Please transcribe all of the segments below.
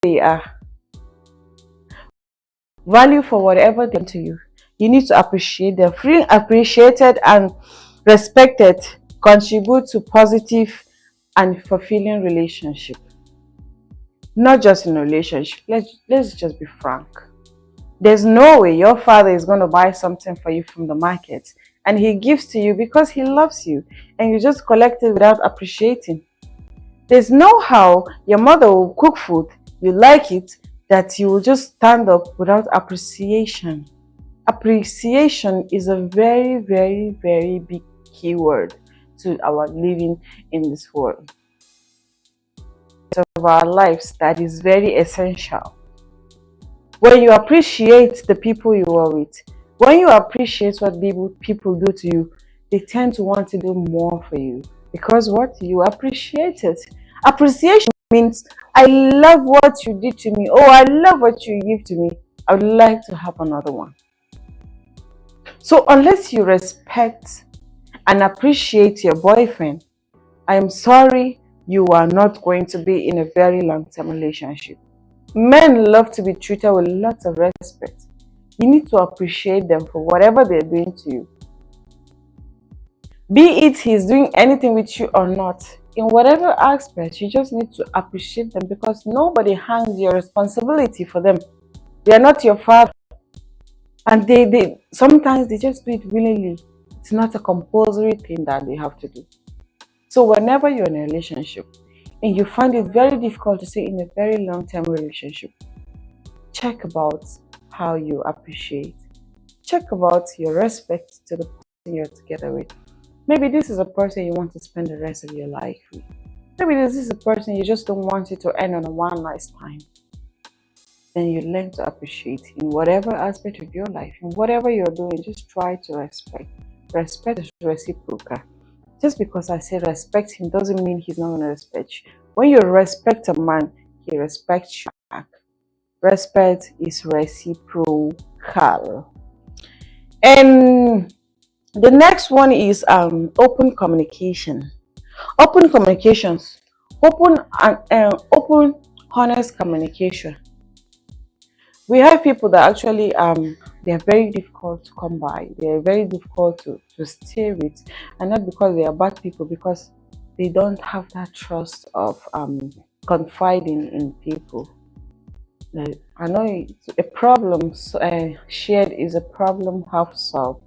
they are. Value for whatever they do to you. You need to appreciate them. Feeling appreciated and respected contribute to positive and fulfilling relationship. Not just in a relationship. Let's just be frank. There's no way your father is going to buy something for you from the market and he gives to you because he loves you and you just collect it without appreciating. There's no how your mother will cook food, you like it, that you will just stand up without appreciation. Appreciation is a very, very, very big keyword to our living in this world. Of our lives that is very essential. When you appreciate the people you are with, when you appreciate what people do to you, they tend to want to do more for you because what you appreciate it. Appreciation means I love what you did to me. Oh, I love what you give to me. I would like to have another one. So unless you respect and appreciate your boyfriend, I am sorry, you are not going to be in a very long-term relationship. Men love to be treated with lots of respect. You need to appreciate them for whatever they're doing to you. Be it he's doing anything with you or not, in whatever aspect, you just need to appreciate them because nobody hands your responsibility for them. They are not your father. And they sometimes they just do it willingly. It's not a compulsory thing that they have to do. So whenever you're in a relationship and you find it very difficult to stay in a very long-term relationship, check about how you appreciate. Check about your respect to the person you're together with. Maybe this is a person you want to spend the rest of your life with. Maybe this is a person you just don't want it to end on a one nice time. Then you learn to appreciate in whatever aspect of your life, in whatever you're doing, just try to respect. Respect is reciprocal. Just because I say respect him doesn't mean he's not going to respect you. When you respect a man, he respects you back. Respect is reciprocal. And the next one is open communication. Open communications. Open honest communication. We have people that actually they are very difficult to come by. They are very difficult to stay with, and not because they are bad people, because they don't have that trust of confiding in people. I know a problem shared is a problem half solved.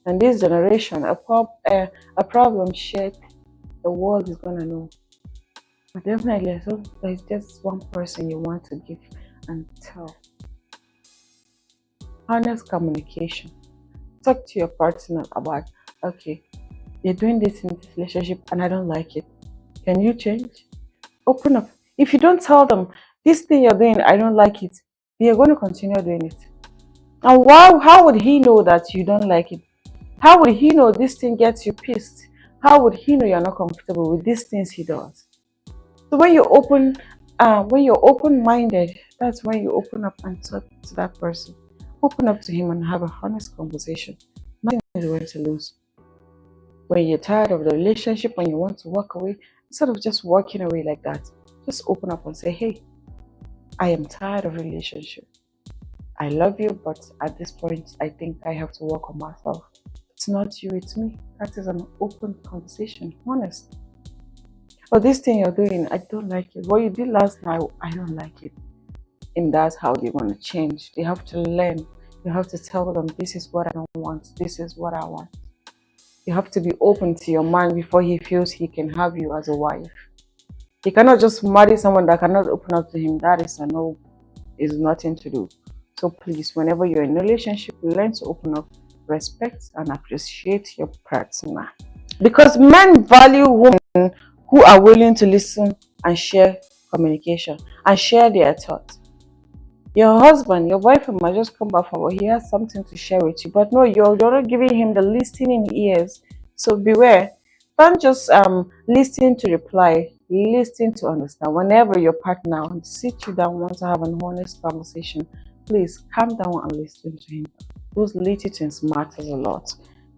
And this generation, a problem shared, the world is gonna know. But definitely, so there's just one person you want to give and tell. Honest communication. Talk to your partner about, okay, you're doing this in this relationship and I don't like it. Can you change? Open up. If you don't tell them, this thing you're doing, I don't like it, they're going to continue doing it. And how would he know that you don't like it? How would he know this thing gets you pissed? How would he know you're not comfortable with these things he does? So when you're open-minded, that's when you open up and talk to that person. Open up to him and have a honest conversation. Nothing is going to lose. When you're tired of the relationship, when you want to walk away, instead of just walking away like that, just open up and say, hey, I am tired of a relationship. I love you, but at this point, I think I have to work on myself. It's not you, it's me. That is an open conversation, honest. Oh, this thing you're doing, I don't like it. What you did last night, I don't like it. And that's how they want to change. They have to learn. You have to tell them, this is what I don't want. This is what I want. You have to be open to your man before he feels he can have you as a wife. You cannot just marry someone that cannot open up to him. That is a no. It's nothing to do. So please, whenever you're in a relationship, learn to open up, respect and appreciate your partner. Because men value women who are willing to listen and share communication and share their thoughts. Your husband, your boyfriend might just come back from work, he has something to share with you, but no, you're not giving him the listening ears. So beware. Don't just listen to reply, listen to understand. Whenever your partner wants to sit you down, wants to have an honest conversation, please calm down and listen to him. Those little things matters a lot.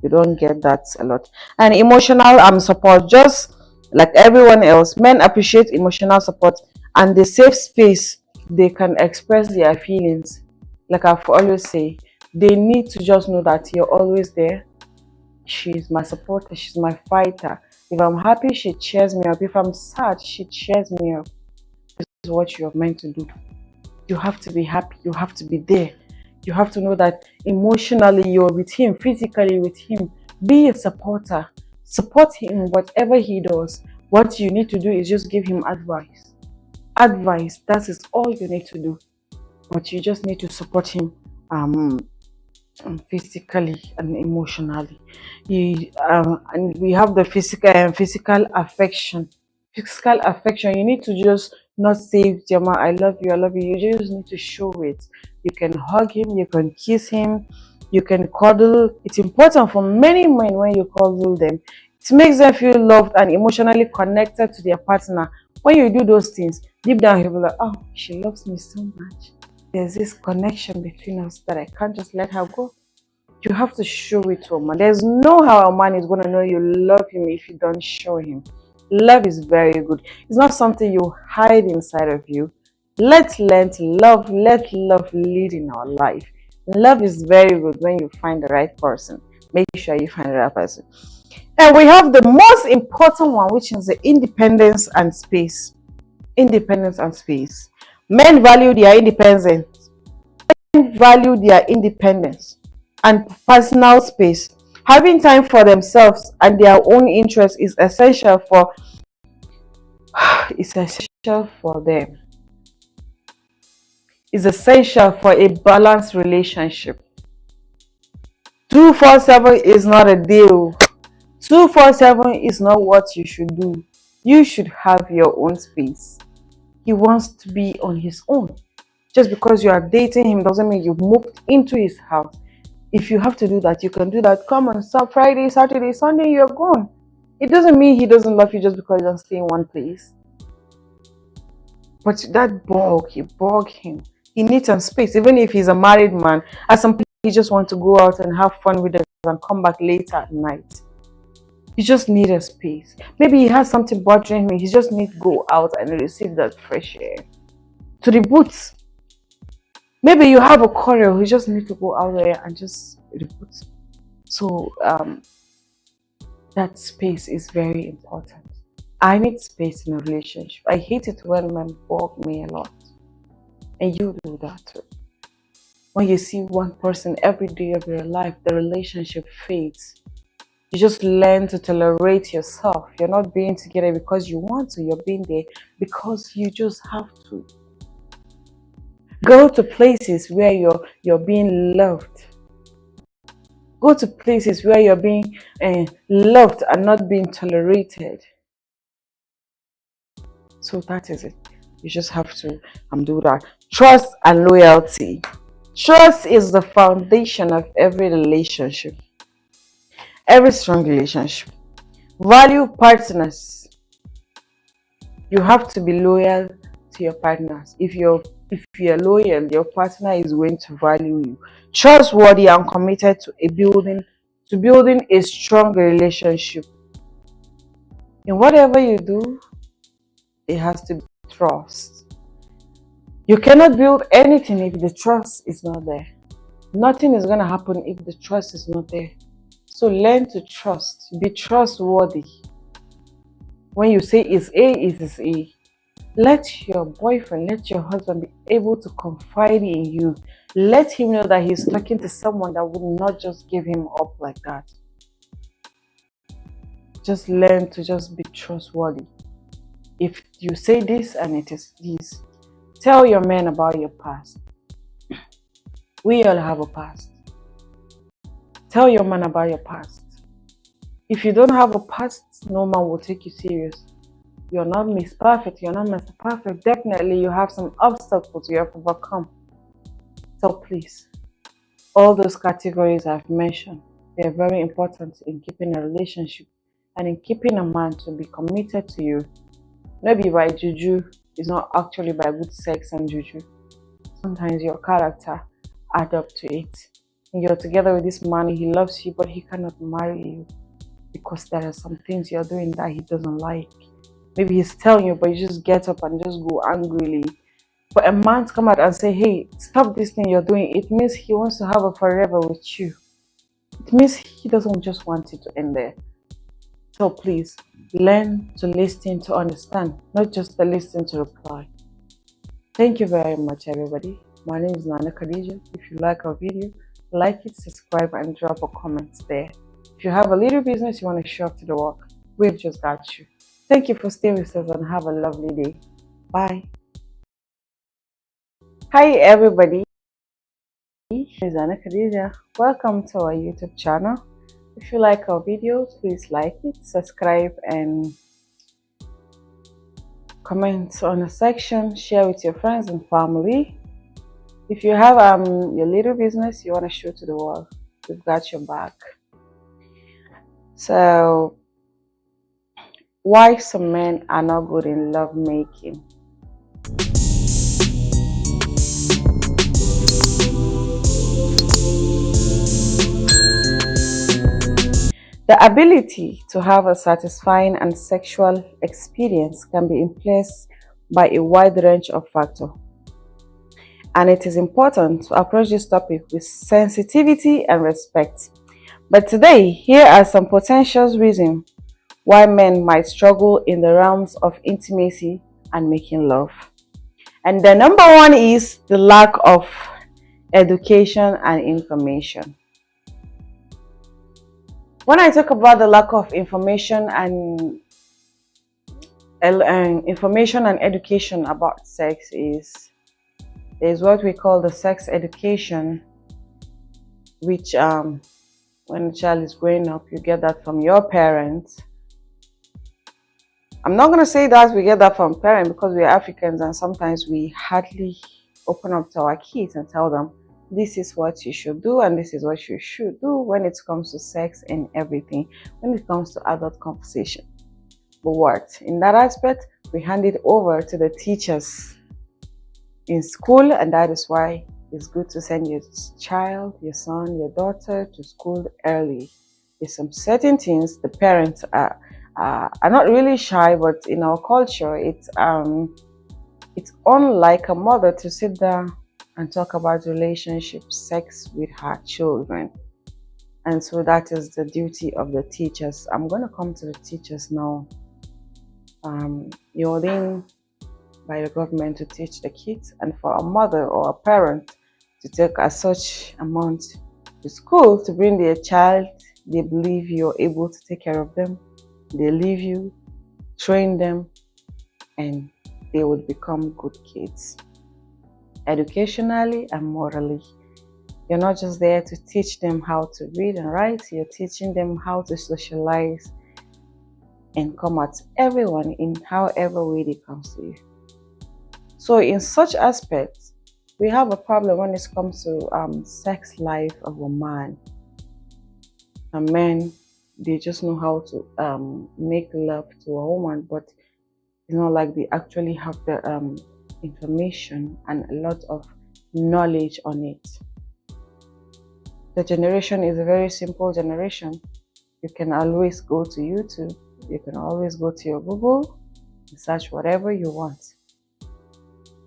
You don't get that a lot. And emotional support, just like everyone else, men appreciate emotional support and the safe space they can express their feelings. Like I've always say, they need to just know that you're always there. She's my supporter, she's my fighter. If I'm happy, she cheers me up. If I'm sad, she cheers me up. This is what you're meant to do. You have to be happy, you have to be there. You have to know that emotionally you're with him, physically with him. Be a supporter. Support him whatever he does. What you need to do is just give him advice. Advice, that is all you need to do. But you just need to support him physically and emotionally. And we have the physical and physical affection. Physical affection, you need to just not say, Jama, I love you, I love you. You just need to show it. You can hug him, you can kiss him, you can cuddle. It's important for many men when you cuddle them. It makes them feel loved and emotionally connected to their partner. When you do those things, deep down he'll be like, oh, she loves me so much. There's this connection between us that I can't just let her go. You have to show it to a man. There's no how a man is going to know you love him if you don't show him. Love is very good. It's not something you hide inside of you. Let's learn to love. Let love lead in our life. Love is very good when you find the right person. Make sure you find the right person. And we have the most important one, which is the independence and space. Independence and space. Men value their independence. Men value their independence and personal space. Having time for themselves and their own interests is essential for them. It's essential for a balanced relationship. 247 is not a deal. 247 is not what you should do. You should have your own space. He wants to be on his own. Just because you are dating him doesn't mean you've moved into his house. If you have to do that, you can do that. Come on, Friday, Saturday, Sunday, you're gone. It doesn't mean he doesn't love you just because you don't stay in one place. But that you bug him. He needs some space. Even if he's a married man, at some point he just wants to go out and have fun with us and come back later at night. You just need a space. Maybe he has something bothering him. He just needs to go out and receive that fresh air. To the boots. Maybe you have a quarrel. You just need to go out there and just reboot. So that space is very important. I need space in a relationship. I hate it when men bug me a lot. And you do that too. When you see one person every day of your life, the relationship fades. You just learn to tolerate yourself. You're not being together because you want to. You're being there because you just have to. Go to places where you're being loved. Go to places where you're being loved and not being tolerated. So that is it. You just have to do that. Trust and loyalty. Trust is the foundation of every relationship. Every strong relationship. Value partners. You have to be loyal to your partners. If you're loyal, your partner is going to value you. Trustworthy and committed to building a strong relationship. In whatever you do, it has to be trust. You cannot build anything if the trust is not there. Nothing is going to happen if the trust is not there. So learn to trust. Be trustworthy. When you say it's A, it is A. Let your boyfriend, let your husband be able to confide in you. Let him know that he's talking to someone that will not just give him up like that. Just learn to just be trustworthy. If you say this and it is this, tell your man about your past. We all have a past. Tell your man about your past. If you don't have a past, no man will take you serious. You're not Miss Perfect, you're not Mr. Perfect. Definitely you have some obstacles you have to overcome. So please, all those categories I've mentioned, they're very important in keeping a relationship and in keeping a man to be committed to you. Maybe by juju, it's not actually by good sex and juju. Sometimes your character adds up to it. And you're together with this man, he loves you, but he cannot marry you because there are some things you're doing that he doesn't like. Maybe he's telling you, but you just get up and just go angrily. For a man to come out and say, hey, stop this thing you're doing, it means he wants to have a forever with you. It means he doesn't just want it to end there. So please, learn to listen to understand, not just to listen to reply. Thank you very much, everybody. My name is Nana Khadija. If you like our video, like it, subscribe, and drop a comment there. If you have a little business you want to show up to the world, we've just got you. Thank you for staying with us and have a lovely day. Bye. Hi, everybody. This is Nana Khadija. Welcome to our YouTube channel. If you like our videos, please like it, subscribe, and comment on the section. Share with your friends and family. If you have your little business you want to show to the world, we've got your back. So, why some men are not good in love making? The ability to have a satisfying and sexual experience can be influenced by a wide range of factors. And it is important to approach this topic with sensitivity and respect. But today, here are some potential reasons why men might struggle in the realms of intimacy and making love. And the number one is the lack of education and information. When I talk about the lack of information and education about sex, is what we call the sex education, which when a child is growing up, you get that from your parents. I'm not going to say that we get that from parents because we are Africans and sometimes we hardly open up to our kids and tell them this is what you should do and this is what you should do when it comes to sex and everything, when it comes to adult conversation. But what? In that aspect, we hand it over to the teachers in school, and that is why it's good to send your child, your son, your daughter to school early. There's some certain things the parents are not really shy, but in our culture, it's unlike a mother to sit down and talk about relationship, sex with her children. And so that is the duty of the teachers. I'm going to come to the teachers now. You're ordained by the government to teach the kids, and for a mother or a parent to take a such amount to school to bring their child, they believe you're able to take care of them. They leave you, train them, and they would become good kids, educationally and morally. You're not just there to teach them how to read and write, you're teaching them how to socialize and come at everyone in however way they come to you. So in such aspects, we have a problem when it comes to sex life of a man. A man, they just know how to make love to a woman, but it's not like they actually have the information and a lot of knowledge on it. The generation is a very simple generation. You can always go to YouTube, you can always go to your Google and search whatever you want.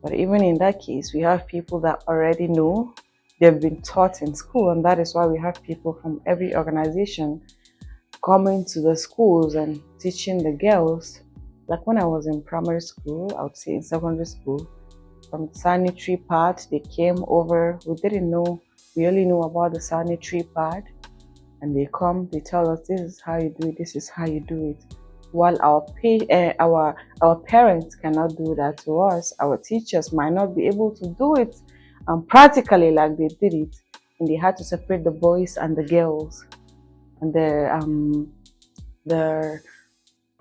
But even in that case, we have people that already know, they've been taught in school, and that is why we have people from every organization coming to the schools and teaching the girls. Like when I was in primary school, I would say in secondary school, from the sanitary part, they came over. We didn't know, we only know about the sanitary part, and they come, they tell us this is how you do it, this is how you do it. While our parents cannot do that to us, our teachers might not be able to do it practically like they did it, and they had to separate the boys and the girls. And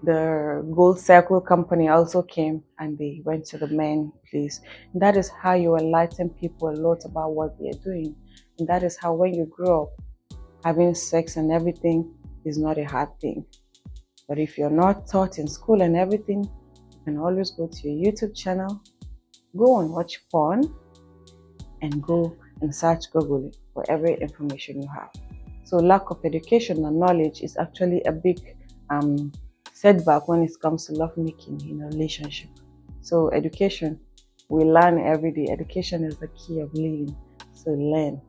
the Gold Circle company also came and they went to the men place. And that is how you enlighten people a lot about what they are doing. And that is how when you grow up, having sex and everything is not a hard thing. But if you're not taught in school and everything, you can always go to your YouTube channel, go and watch porn, and go and search Google for every information you have. So lack of education and knowledge is actually a big setback when it comes to love making in a relationship. So education, we learn every day. Education is the key of living. So learn.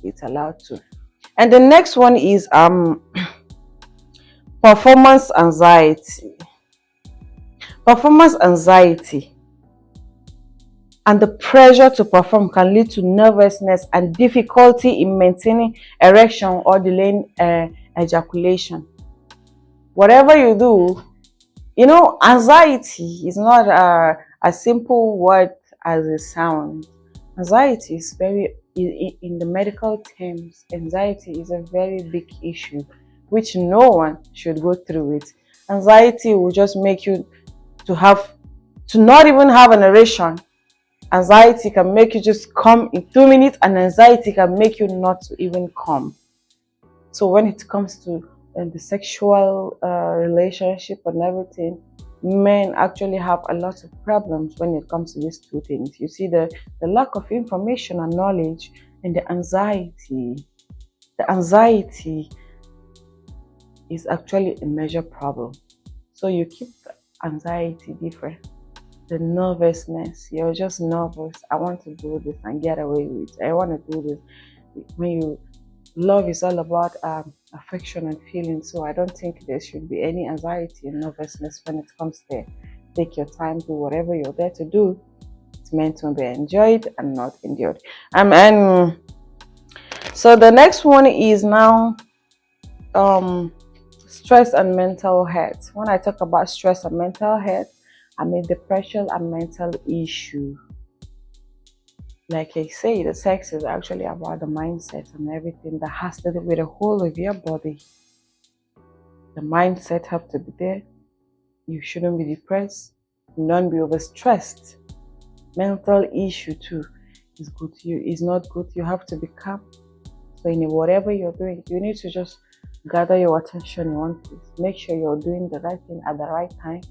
It's allowed to. And the next one is performance anxiety. Performance anxiety and the pressure to perform can lead to nervousness and difficulty in maintaining erection or delaying ejaculation. Whatever you do, anxiety is not a simple word as it sounds. Anxiety is in the medical terms, anxiety is a very big issue which no one should go through it. Anxiety will just make you to not even have an erection. Anxiety can make you just come in 2 minutes, and anxiety can make you not to even come. So when it comes to the sexual relationship and everything, men actually have a lot of problems when it comes to these two things. You see the lack of information and knowledge, and the anxiety. The anxiety is actually a major problem. So you keep the anxiety different. The nervousness, you're just nervous. I want to do this and get away with it. I want to do this. Love is all about affection and feeling. So I don't think there should be any anxiety and nervousness when it comes there. Take your time, do whatever you're there to do. It's meant to be enjoyed and not endured. And so the next one is now stress and mental health. When I talk about stress and mental health, I mean depression and mental issue. Like I say, the sex is actually about the mindset and everything that has to do with the whole of your body. The mindset have to be there. You shouldn't be depressed. Don't be overstressed. Mental issue too is good. Is not good. You have to be calm. So in whatever you're doing, you need to just gather your attention in one place. Make sure you're doing the right thing at the right time.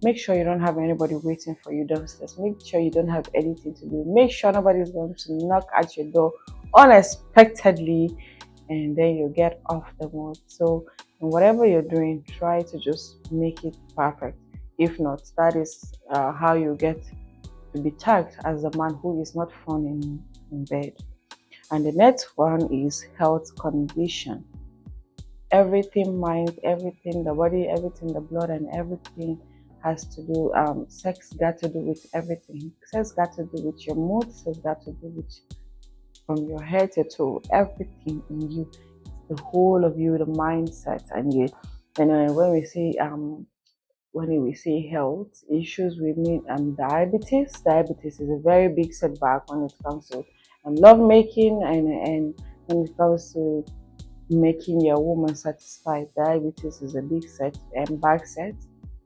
Make sure you don't have anybody waiting for you downstairs. Make sure you don't have anything to do. Make sure nobody's going to knock at your door unexpectedly, and then you get off the mood. So in whatever you're doing, try to just make it perfect. If not, that is how you get to be tagged as a man who is not fun in bed. And the next one is health condition. Everything, mind, everything, the body, everything, the blood, and everything has to do, sex got to do with everything. Sex got to do with your mood, sex got to do with from your head to toe, everything in you, the whole of you, the mindset, and you. And when we say health issues, we mean diabetes. Diabetes is a very big setback when it comes to love making and when it comes to making your woman satisfied. Diabetes is a big set and back set.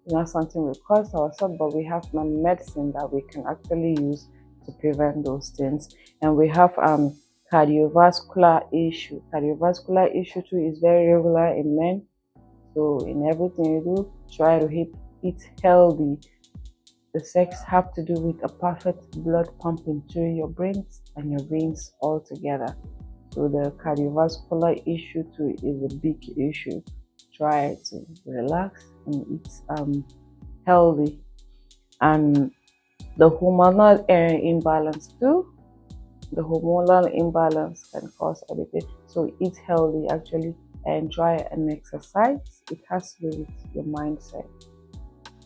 It's not something we cause ourselves, but we have medicine that we can actually use to prevent those things. And we have cardiovascular issue. Cardiovascular issue too is very regular in men. So in everything you do, try to eat healthy. The sex have to do with a perfect blood pumping through your brains and your veins all together. So the cardiovascular issue too is a big issue. Try to relax and eat healthy. And the hormonal imbalance too. The hormonal imbalance can cause everything. So eat healthy actually, and try and exercise. It has to do with your mindset.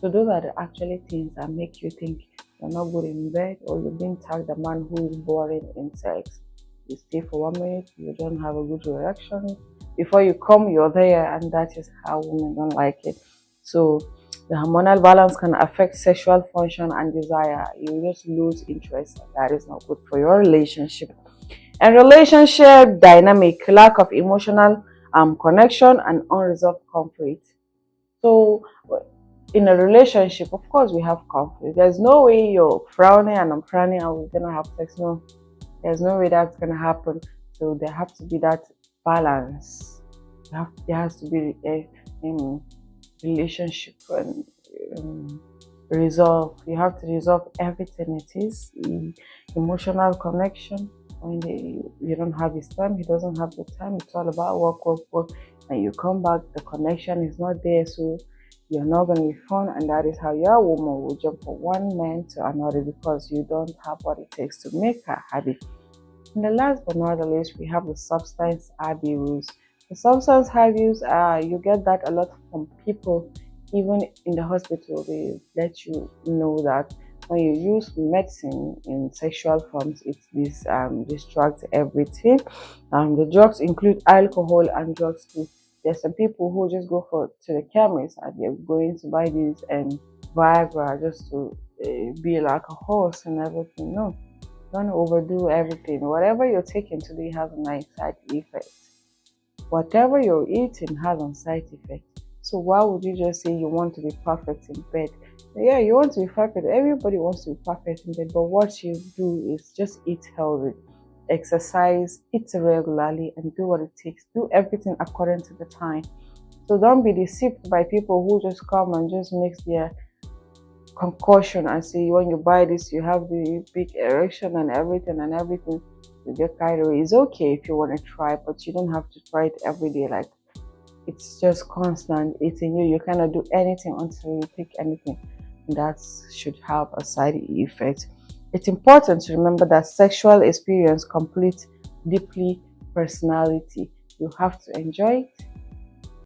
So those are the actually things that make you think you're not good in bed, or you're being tagged a man who is boring in sex. You stay for 1 minute, you don't have a good reaction. Before you come, you're there, and that is how women don't like it. So the hormonal balance can affect sexual function and desire. You just lose interest, and that is not good for your relationship. And relationship dynamic, lack of emotional connection and unresolved conflict. So in a relationship, of course, we have conflict. There's no way you're frowning and I'm frowning and we're gonna have sex. No, there's no way that's gonna happen. So there has to be that balance. There has to be a relationship and resolve. You have to resolve everything. It is emotional connection. When you don't have his time, he doesn't have the time. It's all about work, and you come back, the connection is not there. So you're not going to be fun, and that is how your woman will jump from one man to another because you don't have what it takes to make her happy. And the last but not the least, we have the substance abuse. The substance abuse, you get that a lot from people, even in the hospital. They let you know that when you use medicine in sexual forms, it distracts everything. The drugs include alcohol and drugs too. There's some people who just go to the chemist and they're going to buy these Viagra just to be like a horse and everything. No, don't overdo everything. Whatever you're taking today has a nice side effect. Whatever you're eating has a side effect. So why would you just say you want to be perfect in bed? Yeah, you want to be perfect. Everybody wants to be perfect in bed, but what you do is just eat healthy, exercise, eat regularly, and do what it takes. Do everything according to the time. So don't be deceived by people who just come and just mix their concoction and say when you buy this you have the big erection and everything, you get carried away. It's okay if you want to try, but you don't have to try it every day. Like, it's just constant eating you cannot do anything until you take anything. That should have a side effect. It's important to remember that sexual experience complete deeply personality. You have to enjoy it,